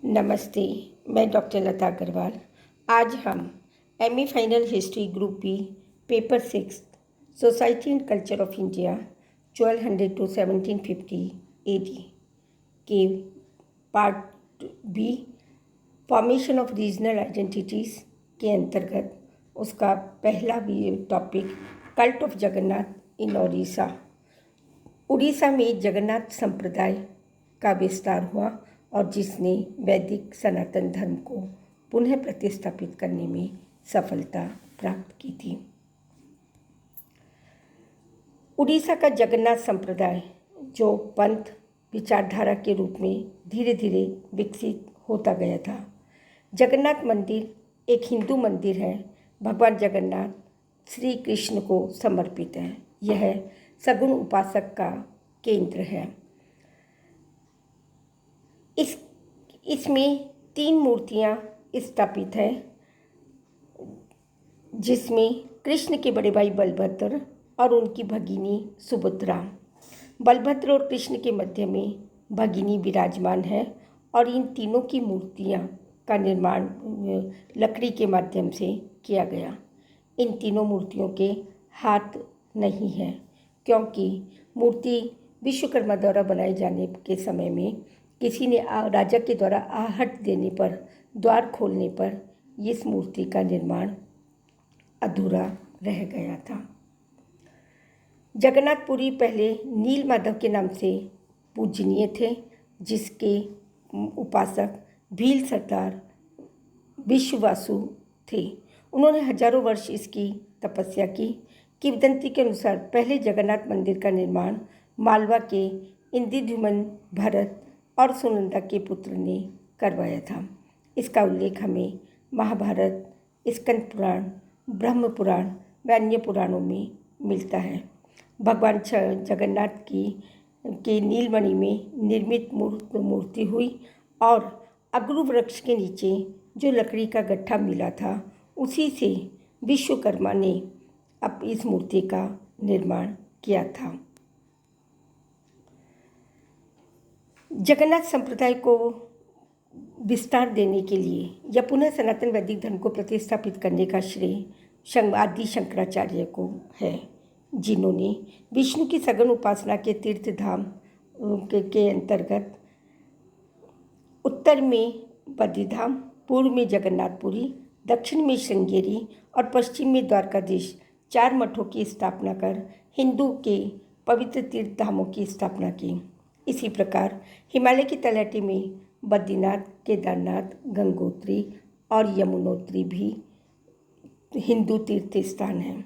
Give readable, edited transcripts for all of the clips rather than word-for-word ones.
नमस्ते, मैं डॉक्टर लता अग्रवाल। आज हम MA final history group B paper 6 society and culture of India 1200 to 1750 AD के part B formation of regional identities के अंतर्गत उसका पहला भी topic cult of Jagannath in Orissa. Orissa में जगन्नाथ संप्रदाय का विस्तार हुआ और जिसने वैदिक सनातन धर्म को पुनः प्रतिस्थापित करने में सफलता प्राप्त की थी। उड़ीसा का जगन्नाथ संप्रदाय जो पंथ विचारधारा के रूप में धीरे धीरे विकसित होता गया था। जगन्नाथ मंदिर एक हिंदू मंदिर है। भगवान जगन्नाथ श्री कृष्ण को समर्पित है। यह सगुण उपासक का केंद्र है। इसमें 3 मूर्तियां स्थापित हैं, जिसमें कृष्ण के बड़े भाई बलभद्र और उनकी भगिनी सुभद्रा। बलभद्र और कृष्ण के मध्य में भगिनी विराजमान है और इन तीनों की मूर्तियां का निर्माण लकड़ी के माध्यम से किया गया। इन तीनों मूर्तियों के हाथ नहीं हैं, क्योंकि मूर्ति विश्वकर्मा द्वारा बनाए जाने के समय में किसी ने राजा के द्वारा आहट देने पर, द्वार खोलने पर इस मूर्ति का निर्माण अधूरा रह गया था। जगन्नाथपुरी पहले नील माधव के नाम से पूजनीय थे, जिसके उपासक भील सरदार विश्ववासु थे। उन्होंने हजारों वर्ष इसकी तपस्या की। किंवदंती के अनुसार पहले जगन्नाथ मंदिर का निर्माण मालवा के इंद्रद्युम्न भरत और सुनंदा के पुत्र ने करवाया था। इसका उल्लेख हमें महाभारत, स्कंद पुराण, ब्रह्म पुराण व अन्य पुराणों में मिलता है। भगवान जगन्नाथ के नीलमणि में निर्मित मूर्ति हुई और अगरू वृक्ष के नीचे जो लकड़ी का गट्ठा मिला था, उसी से विश्वकर्मा ने अब इस मूर्ति का निर्माण किया था। जगन्नाथ संप्रदाय को विस्तार देने के लिए या पुनः सनातन वैदिक धर्म को प्रतिस्थापित करने का श्रेय आदि शंकराचार्य को है, जिन्होंने विष्णु की सघन उपासना के तीर्थ धाम के अंतर्गत उत्तर में बद्रीधाम, पूर्व में जगन्नाथपुरी, दक्षिण में श्रृंगेरी और पश्चिम में द्वारकाधीश 4 मठों की स्थापना कर हिंदू के पवित्र तीर्थ धामों की स्थापना की। इसी प्रकार हिमालय की तलहटी में बद्रीनाथ, केदारनाथ, गंगोत्री और यमुनोत्री भी हिंदू तीर्थ स्थान हैं।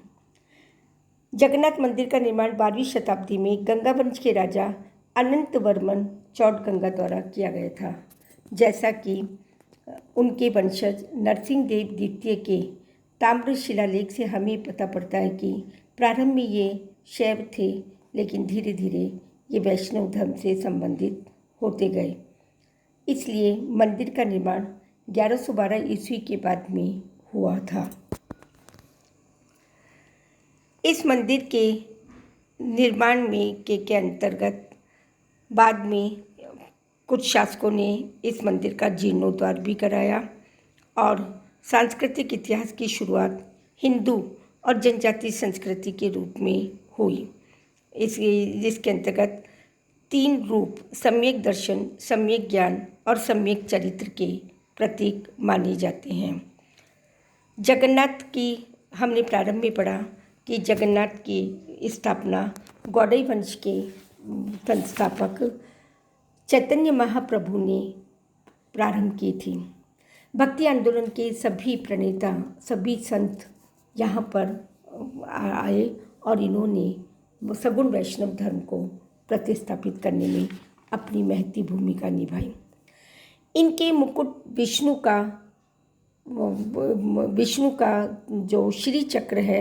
जगन्नाथ मंदिर का निर्माण 12वीं शताब्दी में गंगा वंश के राजा अनंत वर्मन चौड़गंगा द्वारा किया गया था। जैसा कि उनके वंशज नरसिंह देव द्वितीय के ताम्र शिलालेख से हमें पता पड़ता है कि प्रारंभ में ये शैव थे, लेकिन धीरे धीरे ये वैष्णव धर्म से संबंधित होते गए। इसलिए मंदिर का निर्माण 1112 ईस्वी के बाद में हुआ था। इस मंदिर के निर्माण में के अंतर्गत बाद में कुछ शासकों ने इस मंदिर का जीर्णोद्धार भी कराया और सांस्कृतिक इतिहास की शुरुआत हिंदू और जनजातीय संस्कृति के रूप में हुई। जिसके अंतर्गत 3 रूप सम्यक दर्शन, सम्यक ज्ञान और सम्यक चरित्र के प्रतीक माने जाते हैं। जगन्नाथ की हमने प्रारंभ में पढ़ा कि जगन्नाथ की स्थापना गौड़ई वंश के संस्थापक चैतन्य महाप्रभु ने प्रारंभ की थी। भक्ति आंदोलन के सभी प्रणेता, सभी संत यहाँ पर आए और इन्होंने सगुण वैष्णव धर्म को प्रतिस्थापित करने में अपनी महती भूमिका निभाई। इनके मुकुट विष्णु का जो श्री चक्र है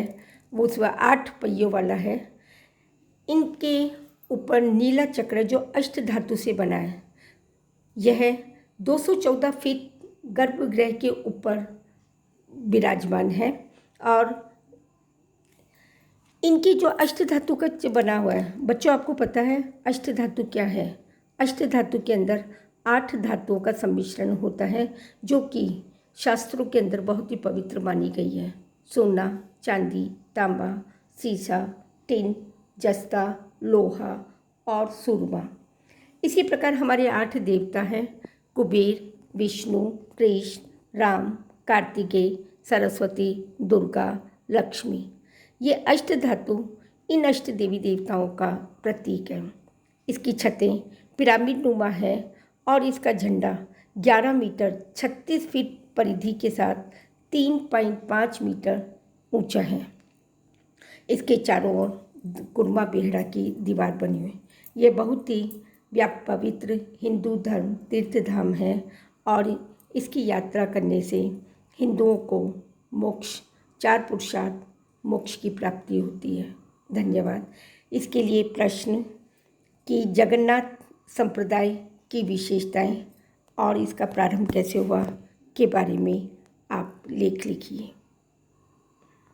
वो उसका 8 पहियों वाला है। इनके ऊपर नीला चक्र जो अष्ट धातु से बना है। यह 214 फीट गर्भगृह के ऊपर विराजमान है और इनकी जो अष्ट धातु का बना हुआ है। बच्चों, आपको पता है अष्ट धातु क्या है? अष्ट धातु के अंदर 8 धातुओं का सम्मिश्रण होता है, जो कि शास्त्रों के अंदर बहुत ही पवित्र मानी गई है। सोना, चांदी, तांबा, सीसा, टिन, जस्ता, लोहा और सुरमा। इसी प्रकार हमारे 8 देवता हैं: कुबेर, विष्णु, कृष्ण, राम, कार्तिकेय, सरस्वती, दुर्गा, लक्ष्मी। ये अष्ट धातु इन अष्ट देवी देवताओं का प्रतीक है। इसकी छतें पिरामिड नुमा है और इसका झंडा 11 मीटर 36 फीट परिधि के साथ 3.5 मीटर ऊंचा है। इसके चारों ओर कुरमा बेहड़ा की दीवार बनी हुई। ये बहुत ही पवित्र हिंदू धर्म तीर्थ धाम है और इसकी यात्रा करने से हिंदुओं को मोक्ष, 4 पुरुषार्थ मोक्ष की प्राप्ति होती है। धन्यवाद। इसके लिए प्रश्न कि जगन्नाथ संप्रदाय की विशेषताएं और इसका प्रारंभ कैसे हुआ के बारे में आप लेख लिखिए।